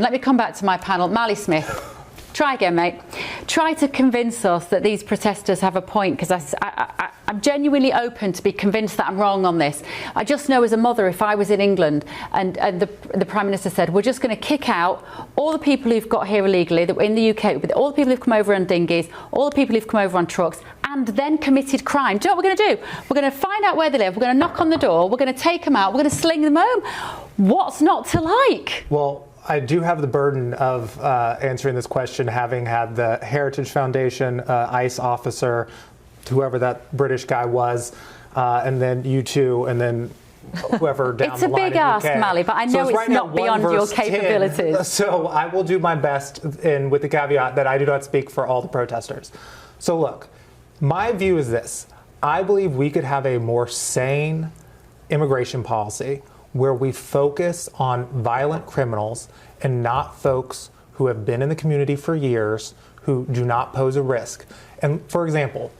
Let me come back to my panel. Mally Smith, try again, mate. Try to convince us that these protesters have a point, because I'm genuinely open to be convinced that I'm wrong on this. I just know as a mother, if I was in England and the Prime Minister said, we're just going to kick out all the people who've got here illegally, that in the UK, with all the people who've come over on dinghies, all the people who've come over on trucks, and then committed crime. Do you know what we're going to do? We're going to find out where they live, we're going to knock on the door, we're going to take them out, we're going to sling them home. What's not to like? Well, I do have the burden of answering this question, having had the Heritage Foundation, ICE officer, whoever that British guy was, and then you two, and then whoever down the line. It's a big ask, Mally, but I know it's not beyond your capabilities. 10, so I will do my best, and with the caveat that I do not speak for all the protesters. So look, my view is this. I believe we could have a more sane immigration policy where we focus on violent criminals and not folks who have been in the community for years who do not pose a risk. And for example,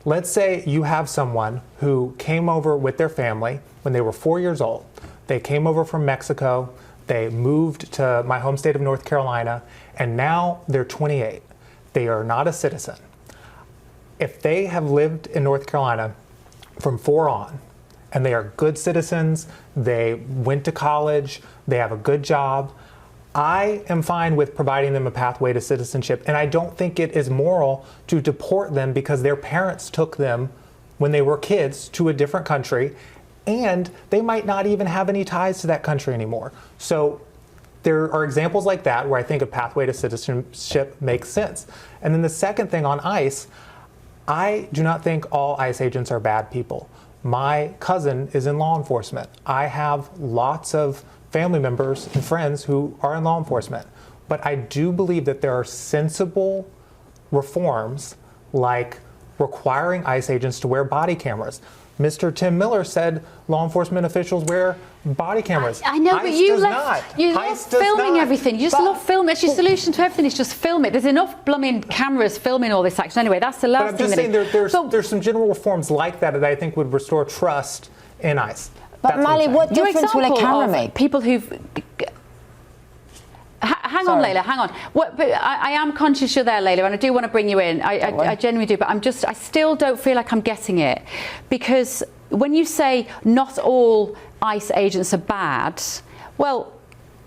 let's say you have someone who came over with their family when they were 4 years old. They came over from Mexico, they moved to my home state of North Carolina, and now they're 28. They are not a citizen. If they have lived in North Carolina from 4 on, and they are good citizens, they went to college, they have a good job, I am fine with providing them a pathway to citizenship, and I don't think it is moral to deport them because their parents took them when they were kids to a different country, and they might not even have any ties to that country anymore. So there are examples like that where I think a pathway to citizenship makes sense. And then the second thing on ICE, I do not think all ICE agents are bad people. My cousin is in law enforcement. I have lots of family members and friends who are in law enforcement. But I do believe that there are sensible reforms, like requiring ICE agents to wear body cameras. Mr. Tim Miller said law enforcement officials wear body cameras. I know, ICE but you love filming everything. You just love filming. It's your solution to everything is just film it. There's enough blooming cameras filming all this action anyway. That's the last thing. But I'm just saying there's some general reforms like that I think would restore trust in ICE. But Mally, what difference will a camera make? People who've... Hang on, Laila, hang on. But I am conscious you're there, Laila, and I do want to bring you in. I genuinely do, but I still don't feel like I'm getting it. Because when you say not all ICE agents are bad, well,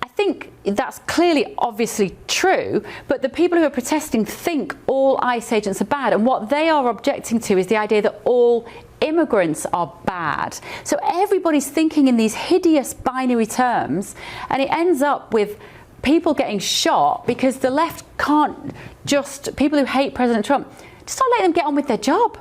I think that's clearly, obviously true, but the people who are protesting think all ICE agents are bad, and what they are objecting to is the idea that all immigrants are bad. So everybody's thinking in these hideous binary terms, and it ends up with people getting shot because the left can't just, people who hate President Trump, just don't let them get on with their job.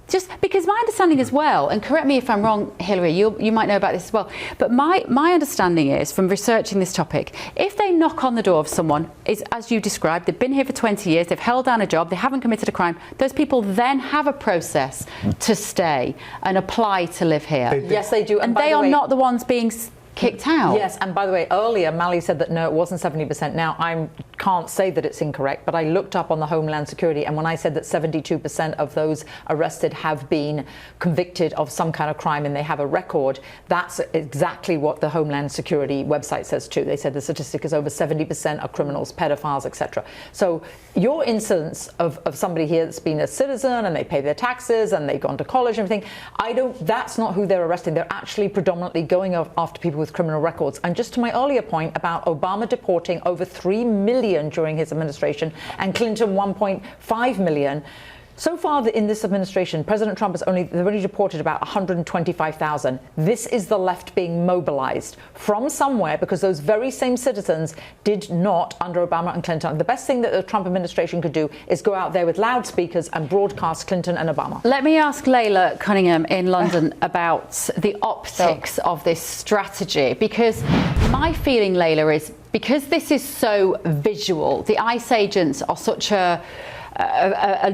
Just because my understanding as well, and correct me if I'm wrong, Hillary, you might know about this as well, but my understanding is, from researching this topic, if they knock on the door of someone, is as you described, they've been here for 20 years, they've held down a job, they haven't committed a crime, those people then have a process to stay and apply to live here. Yes, they do. And they are not the ones being kicked out. Yes, and by the way, earlier Mally said that no, it wasn't 70%. Now, I can't say that it's incorrect, but I looked up on the Homeland Security, and when I said that 72% of those arrested have been convicted of some kind of crime and they have a record, that's exactly what the Homeland Security website says too. They said the statistic is over 70% are criminals, pedophiles, etc. So your instance of somebody here that's been a citizen and they pay their taxes and they've gone to college and everything, that's not who they're arresting. They're actually predominantly going after people with criminal records. And just to my earlier point about Obama deporting over 3 million during his administration and Clinton 1.5 million, so far in this administration, President Trump they've only deported about 125,000. This is the left being mobilized from somewhere because those very same citizens did not under Obama and Clinton. The best thing that the Trump administration could do is go out there with loudspeakers and broadcast Clinton and Obama. Let me ask Laila Cunningham in London about the optics of this strategy, because my feeling, Laila, is because this is so visual, the ICE agents are such a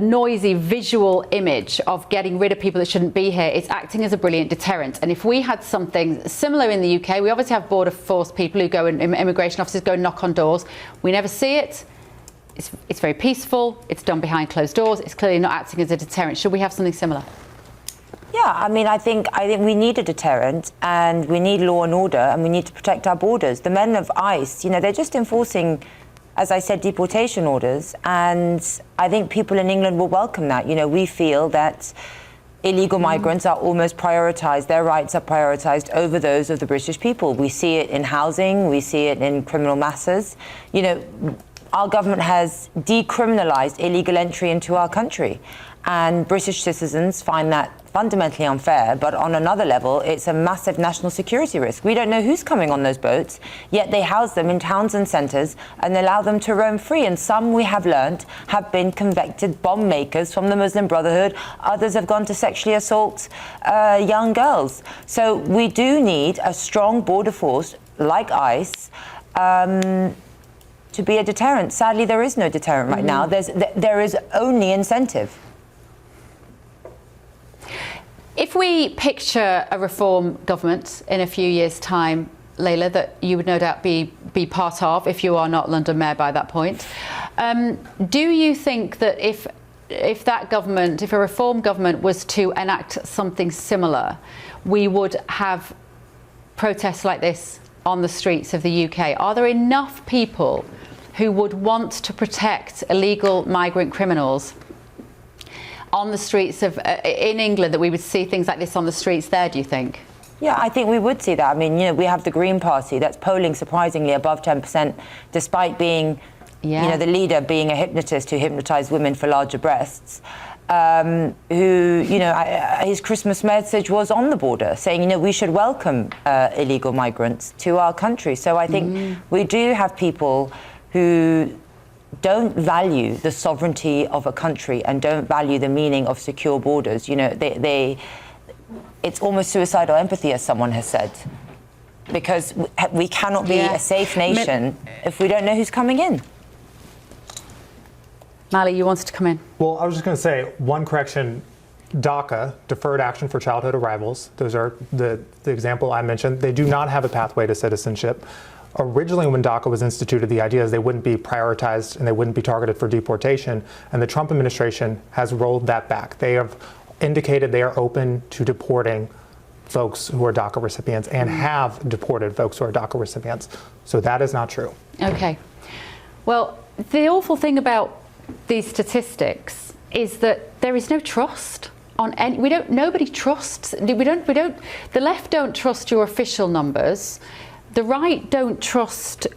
noisy visual image of getting rid of people that shouldn't be here, it's acting as a brilliant deterrent. And if we had something similar in the UK, we obviously have border force people who go, and immigration officers go and knock on doors. We never see it. It's very peaceful. It's done behind closed doors. It's clearly not acting as a deterrent. Should we have something similar? Yeah, I mean, I think we need a deterrent, and we need law and order, and we need to protect our borders. The men of ICE, they're just enforcing, as I said, deportation orders, and I think people in England will welcome that. We feel that illegal migrants are almost prioritised, their rights are prioritised over those of the British people. We see it in housing, we see it in criminal masses. Our government has decriminalised illegal entry into our country, and British citizens find that fundamentally unfair, but on another level, it's a massive national security risk. We don't know who's coming on those boats, yet they house them in towns and centres and allow them to roam free. And some, we have learnt, have been convicted bomb makers from the Muslim Brotherhood. Others have gone to sexually assault young girls. So we do need a strong border force like ICE to be a deterrent. Sadly, there is no deterrent right now. There is only incentive. If we picture a reform government in a few years' time, Laila, that you would no doubt be part of if you are not London Mayor by that point, do you think that if a reform government was to enact something similar, we would have protests like this on the streets of the UK? Are there enough people who would want to protect illegal migrant criminals on the streets of in England, that we would see things like this on the streets there, do you think? Yeah, I think we would see that. I mean, we have the Green Party that's polling surprisingly above 10%, despite being, the leader being a hypnotist who hypnotised women for larger breasts. His Christmas message was on the border, saying, we should welcome illegal migrants to our country. So I think we do have people who don't value the sovereignty of a country and don't value the meaning of secure borders. It's almost suicidal empathy, as someone has said, because we cannot be a safe nation if we don't know who's coming in. Mali, you wanted to come in. Well, I was just going to say one correction. DACA, Deferred Action for Childhood Arrivals, those are the example I mentioned. They do not have a pathway to citizenship. Originally, when DACA was instituted, the idea is they wouldn't be prioritized and they wouldn't be targeted for deportation. And the Trump administration has rolled that back. They have indicated they are open to deporting folks who are DACA recipients and have deported folks who are DACA recipients. So that is not true. Okay. Well, the awful thing about these statistics is that there is no trust on any. Nobody trusts. The left don't trust your official numbers. The right don't trust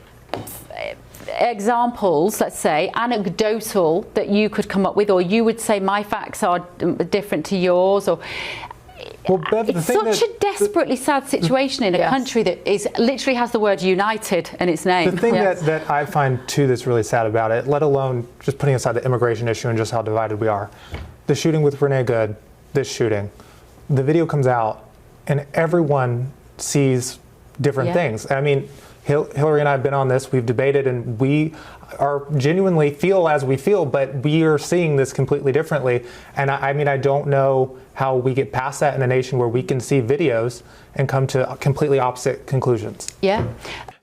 examples, let's say, anecdotal, that you could come up with, or you would say my facts are different to yours, or well, Bev, it's such a desperately sad situation in a country that literally has the word united in its name. The thing that I find too that's really sad about it, let alone just putting aside the immigration issue and just how divided we are, the shooting with Renee Good, this shooting, the video comes out and everyone sees different things. I mean, Hillary and I have been on this, we've debated, and we are genuinely feel as we feel, but we are seeing this completely differently. And I don't know how we get past that in a nation where we can see videos and come to completely opposite conclusions. Yeah.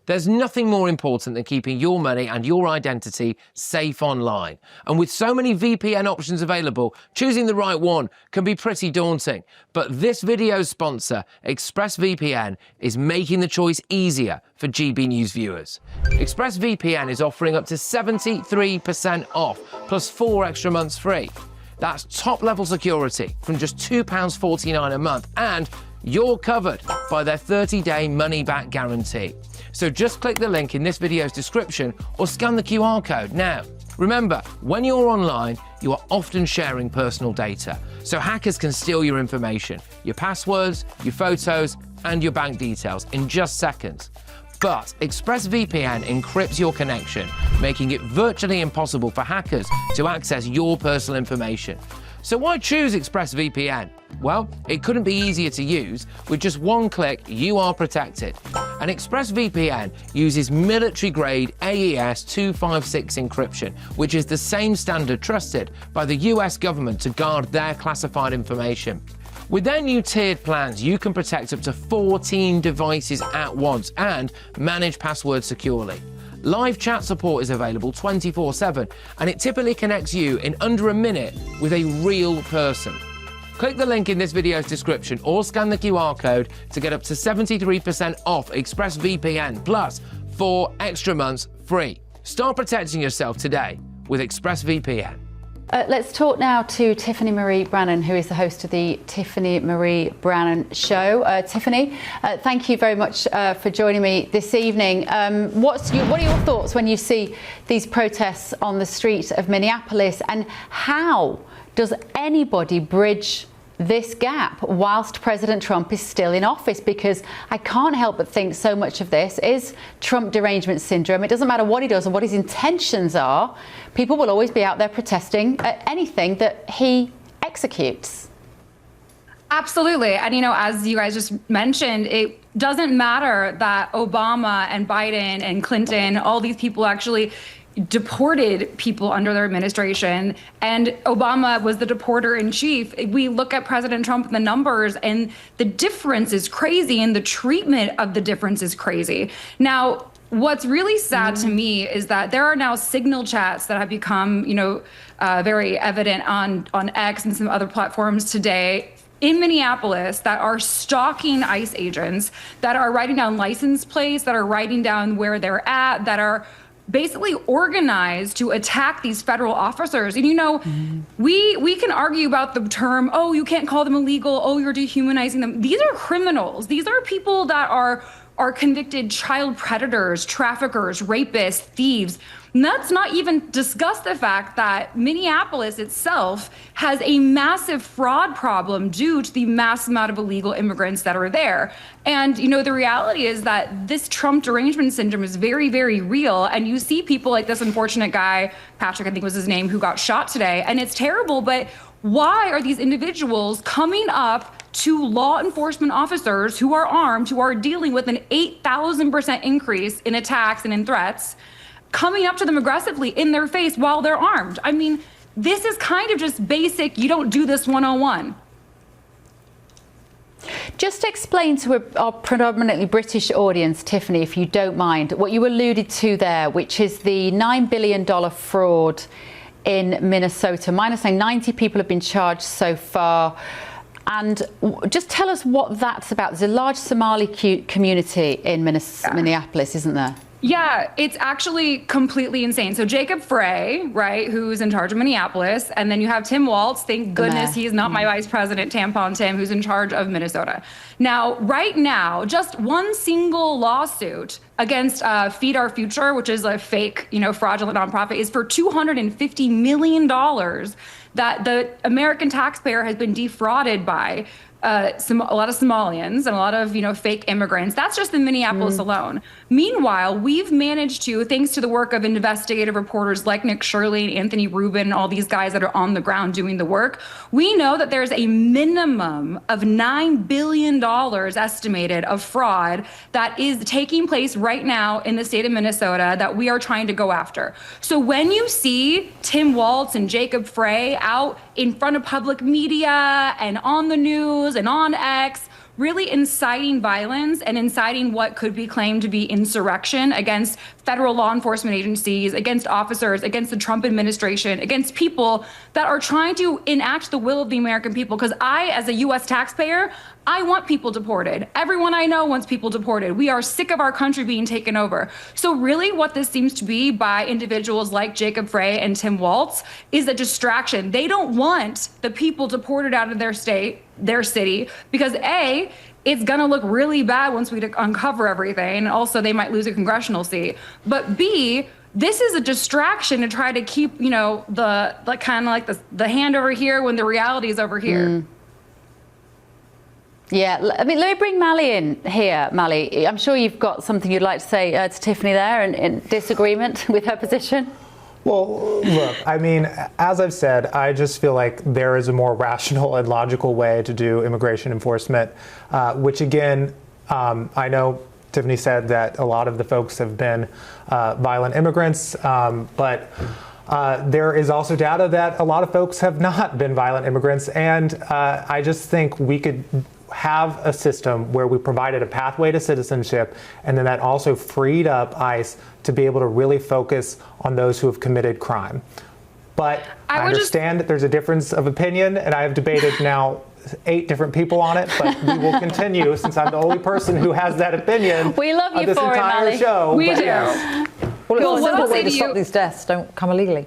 There's nothing more important than keeping your money and your identity safe online. And with so many VPN options available, choosing the right one can be pretty daunting. But this video's sponsor, ExpressVPN, is making the choice easier for GB News viewers. ExpressVPN is offering up to 73% off, plus 4 extra months free. That's top-level security from just £2.49 a month, and you're covered by their 30-day money-back guarantee. So just click the link in this video's description or scan the QR code now. Remember, when you're online, you are often sharing personal data, so hackers can steal your information, your passwords, your photos, and your bank details in just seconds. But ExpressVPN encrypts your connection, making it virtually impossible for hackers to access your personal information. So why choose ExpressVPN? Well, it couldn't be easier to use. With just one click, you are protected. And ExpressVPN uses military-grade AES 256 encryption, which is the same standard trusted by the US government to guard their classified information. With their new tiered plans, you can protect up to 14 devices at once and manage passwords securely. Live chat support is available 24/7, and it typically connects you in under a minute with a real person. Click the link in this video's description or scan the QR code to get up to 73% off ExpressVPN plus 4 extra months free. Start protecting yourself today with ExpressVPN. Let's talk now to Tiffany Marie Brannan, who is the host of the Tiffany Marie Brannan Show. Tiffany, thank you very much for joining me this evening. What are your thoughts when you see these protests on the streets of Minneapolis, and how does anybody bridge this gap whilst President Trump is still in office? Because I can't help but think so much of this is Trump derangement syndrome. It doesn't matter what he does or what his intentions are. People will always be out there protesting at anything that he executes. Absolutely. And, as you guys just mentioned, it doesn't matter that Obama and Biden and Clinton, all these people actually deported people under their administration, and Obama was the deporter in chief. We look at President Trump and the numbers, and the difference is crazy, and the treatment of the difference is crazy. Now, what's really sad to me is that there are now signal chats that have become, very evident on X and some other platforms today in Minneapolis that are stalking ICE agents, that are writing down license plates, that are writing down where they're at, that are basically organized to attack these federal officers. And we can argue about the term, oh, you can't call them illegal, oh, you're dehumanizing them. These are criminals. These are people that are convicted child predators, traffickers, rapists, thieves. And let's not even discuss the fact that Minneapolis itself has a massive fraud problem due to the mass amount of illegal immigrants that are there. And, the reality is that this Trump derangement syndrome is very, very real. And you see people like this unfortunate guy, Patrick, I think was his name, who got shot today. And it's terrible, but why are these individuals coming up to law enforcement officers who are armed, who are dealing with an 8,000% increase in attacks and in threats, coming up to them aggressively in their face while they're armed? I mean, this is kind of just basic, you don't do this 101. Just explain to our predominantly British audience, Tiffany, if you don't mind, what you alluded to there, which is the $9 billion fraud in Minnesota. My understanding, 90 people have been charged so far. And just tell us what that's about. There's a large Somali community in Minneapolis, isn't there? Yeah, it's actually completely insane. So Jacob Frey, right, who's in charge of Minneapolis, and then you have Tim Walz. Thank goodness he's not my vice president, Tampon Tim, who's in charge of Minnesota. Now, right now, just one single lawsuit against Feed Our Future, which is a fake, fraudulent nonprofit, is for $250 million that the American taxpayer has been defrauded by a lot of Somalians and a lot of, fake immigrants. That's just in Minneapolis alone. Meanwhile, we've managed to, thanks to the work of investigative reporters like Nick Shirley and Anthony Rubin, all these guys that are on the ground doing the work, we know that there's a minimum of $9 billion estimated of fraud that is taking place right now in the state of Minnesota that we are trying to go after. So when you see Tim Walz and Jacob Frey out in front of public media and on the news and on X, really inciting violence and inciting what could be claimed to be insurrection against federal law enforcement agencies, against officers, against the Trump administration, against people that are trying to enact the will of the American people. Because I, as a U.S. taxpayer, I want people deported. Everyone I know wants people deported. We are sick of our country being taken over. So really what this seems to be by individuals like Jacob Frey and Tim Walz is a distraction. They don't want the people deported out of their state, their city, because A, it's going to look really bad once we uncover everything. And also they might lose a congressional seat. But B, this is a distraction to try to keep, the kind of like the hand over here when the reality is over here. Yeah, let me bring Mally in here. Mally, I'm sure you've got something you'd like to say to Tiffany there in disagreement with her position. Well, look, I mean, as I've said, I just feel like there is a more rational and logical way to do immigration enforcement, which again, I know Tiffany said that a lot of the folks have been violent immigrants, but there is also data that a lot of folks have not been violent immigrants. And I just think we could have a system where we provided a pathway to citizenship, and then that also freed up ICE to be able to really focus on those who have committed crime. But I would just- understand that there's a difference of opinion, and I have debated now 8 different people on it, but we will continue since I'm the only person who has that opinion. We love you of this for it, entire Mally. show. We But do. yes. Well, Well, it's what a I'll simple way say to to stop you- these deaths don't come illegally.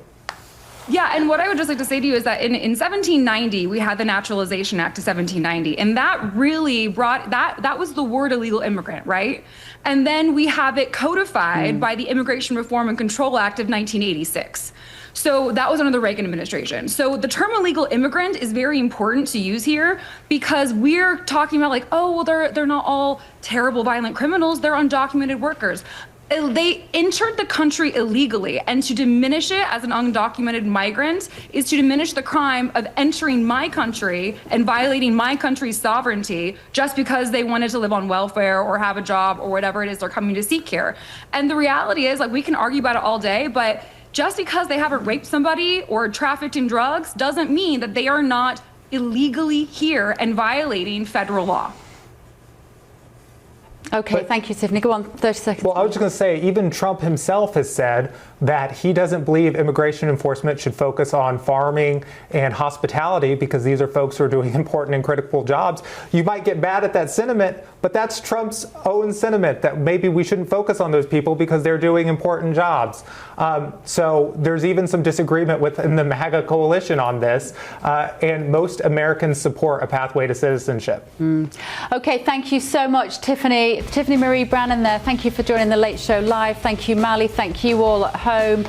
Yeah, and what I would just like to say to you is that in 1790, we had the Naturalization Act of 1790, and that really brought, that was the word illegal immigrant, right? And then we have it codified by the Immigration Reform and Control Act of 1986. So that was under the Reagan administration. So the term illegal immigrant is very important to use here because we're talking about like, oh, well, they're not all terrible, violent criminals. They're undocumented workers. They entered the country illegally, and to diminish it as an undocumented migrant is to diminish the crime of entering my country and violating my country's sovereignty just because they wanted to live on welfare or have a job or whatever it is they're coming to seek here. And the reality is, like, we can argue about it all day, but just because they haven't raped somebody or trafficked in drugs doesn't mean that they are not illegally here and violating federal law. Okay, thank you, Tiffany. Go on, 30 seconds. Well, I was just going to say, even Trump himself has said that he doesn't believe immigration enforcement should focus on farming and hospitality because these are folks who are doing important and critical jobs. You might get mad at that sentiment, but that's Trump's own sentiment that maybe we shouldn't focus on those people because they're doing important jobs. So there's even some disagreement within the MAGA coalition on this, and most Americans support a pathway to citizenship. Okay, thank you so much, Tiffany. Tiffany Marie Brannan there. Thank you for joining the Late Show Live. Thank you, Mally. Thank you all at home.